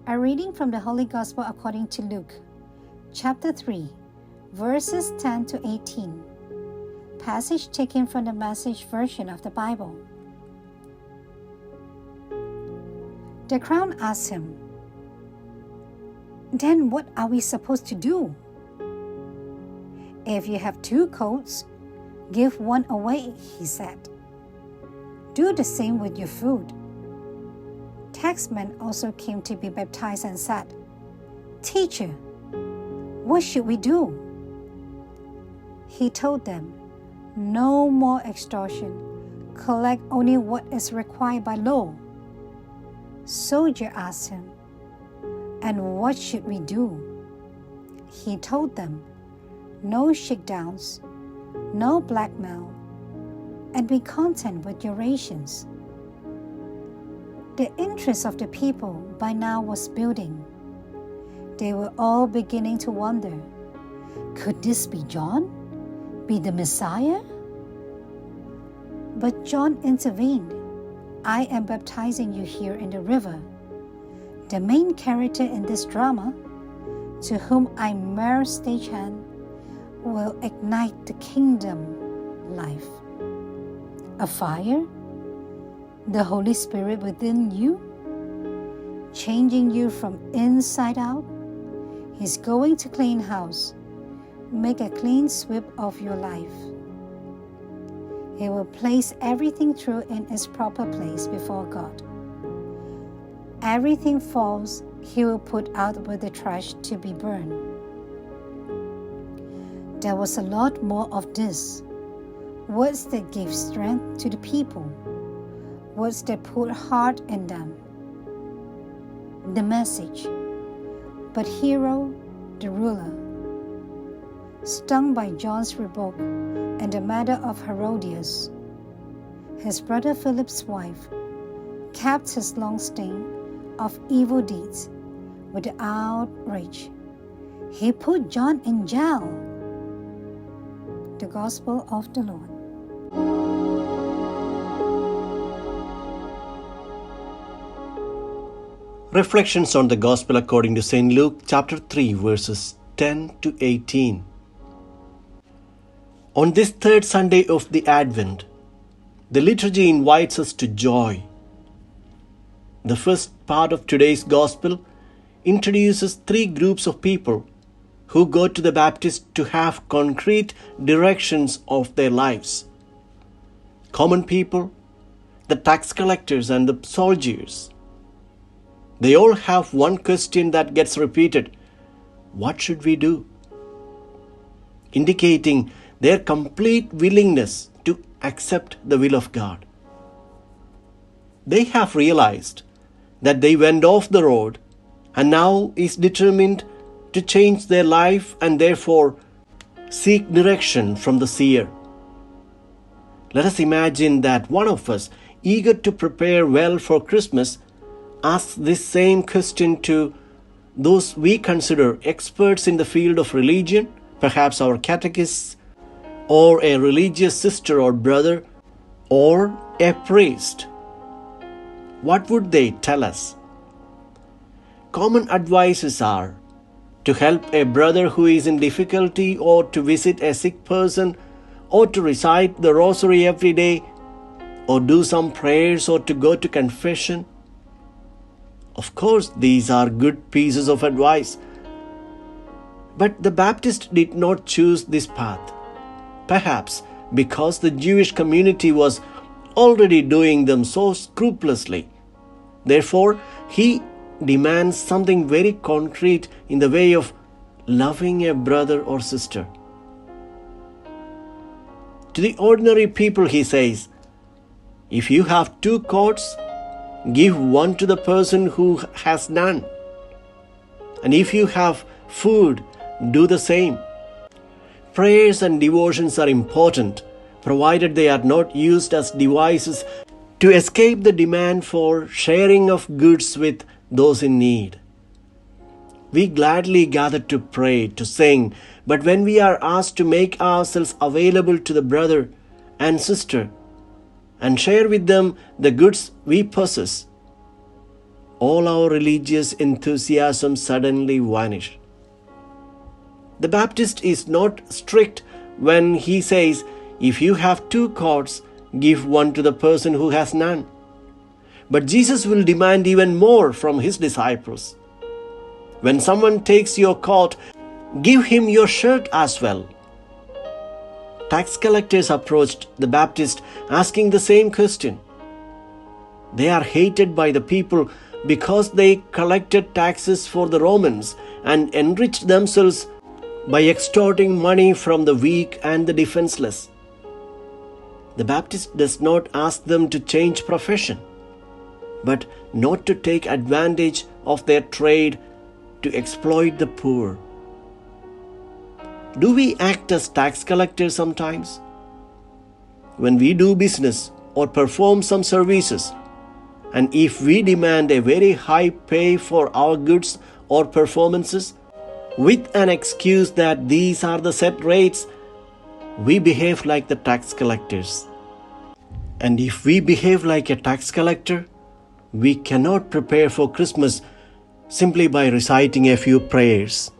A reading from the Holy Gospel according to Luke, chapter 3, verses 10 to 18. Passage taken from the Message version of the Bible. The crowd asked him, "Then what are we supposed to do?" "If you have 2 coats, give one away," he said. "Do the same with your food." Taxmen also came to be baptized and said, "Teacher, what should we do?" He told them, "No more extortion. Collect only what is required by law." Soldier asked him, "And what should we do?" He told them, "No shakedowns, no blackmail, and be content with your rations." The interest of the people by now was building. They were all beginning to wonder, could this be John? Be the Messiah? But John intervened. "I am baptizing you here in the river. The main character in this drama, to whom I'm mere stagehand, will ignite the kingdom life. A fire? The Holy Spirit within you, changing you from inside out. He's going to clean house, make a clean sweep of your life. He will place everything true in its proper place before God. Everything false He will put out with the trash to be burned." There was a lot more of this. Words that gave strength to the people. Words that put heart in them. The message. But Herod, the ruler, stung by John's rebuke and the matter of Herodias, his brother Philip's wife, kept his long stain of evil deeds with the outrage. He put John in jail. The Gospel of the Lord. Reflections on the Gospel according to St. Luke chapter 3 verses 10 to 18. On this third Sunday of the Advent, the liturgy invites us to joy. The first part of today's Gospel introduces 3 groups of people who go to the Baptist to have concrete directions of their lives. Common people, the tax collectors, and the soldiers. They all have one question that gets repeated: what should we do? Indicating their complete willingness to accept the will of God. They have realized that they went off the road and now is determined to change their life and therefore seek direction from the seer. Let us imagine that one of us, eager to prepare well for Christmas, asks this same question to those we consider experts in the field of religion, perhaps our catechists, or a religious sister or brother, or a priest. What would they tell us? Common advices are to help a brother who is in difficulty, or to visit a sick person, or to recite the rosary every day, or do some prayers, or to go to confession. Of course, these are good pieces of advice. But the Baptist did not choose this path, perhaps because the Jewish community was already doing them so scrupulously. Therefore, he demands something very concrete in the way of loving a brother or sister. To the ordinary people, he says, if you have 2 coats, give one to the person who has none. And if you have food, do the same. Prayers and devotions are important, provided they are not used as devices to escape the demand for sharing of goods with those in need. We gladly gather to pray, to sing, but when we are asked to make ourselves available to the brother and sister and share with them the goods we possess, all our religious enthusiasm suddenly vanish. The Baptist is not strict when he says, if you have 2 coats, give one to the person who has none. But Jesus will demand even more from his disciples. When someone takes your coat, give him your shirt as well. Tax collectors approached the Baptist asking the same question. They are hated by the people because they collected taxes for the Romans and enriched themselves by extorting money from the weak and the defenseless. The Baptist does not ask them to change profession, but not to take advantage of their trade to exploit the poor. Do we act as tax collectors sometimes? When we do business or perform some services, and if we demand a very high pay for our goods or performances, with an excuse that these are the set rates, we behave like the tax collectors. And if we behave like a tax collector, we cannot prepare for Christmas simply by reciting a few prayers.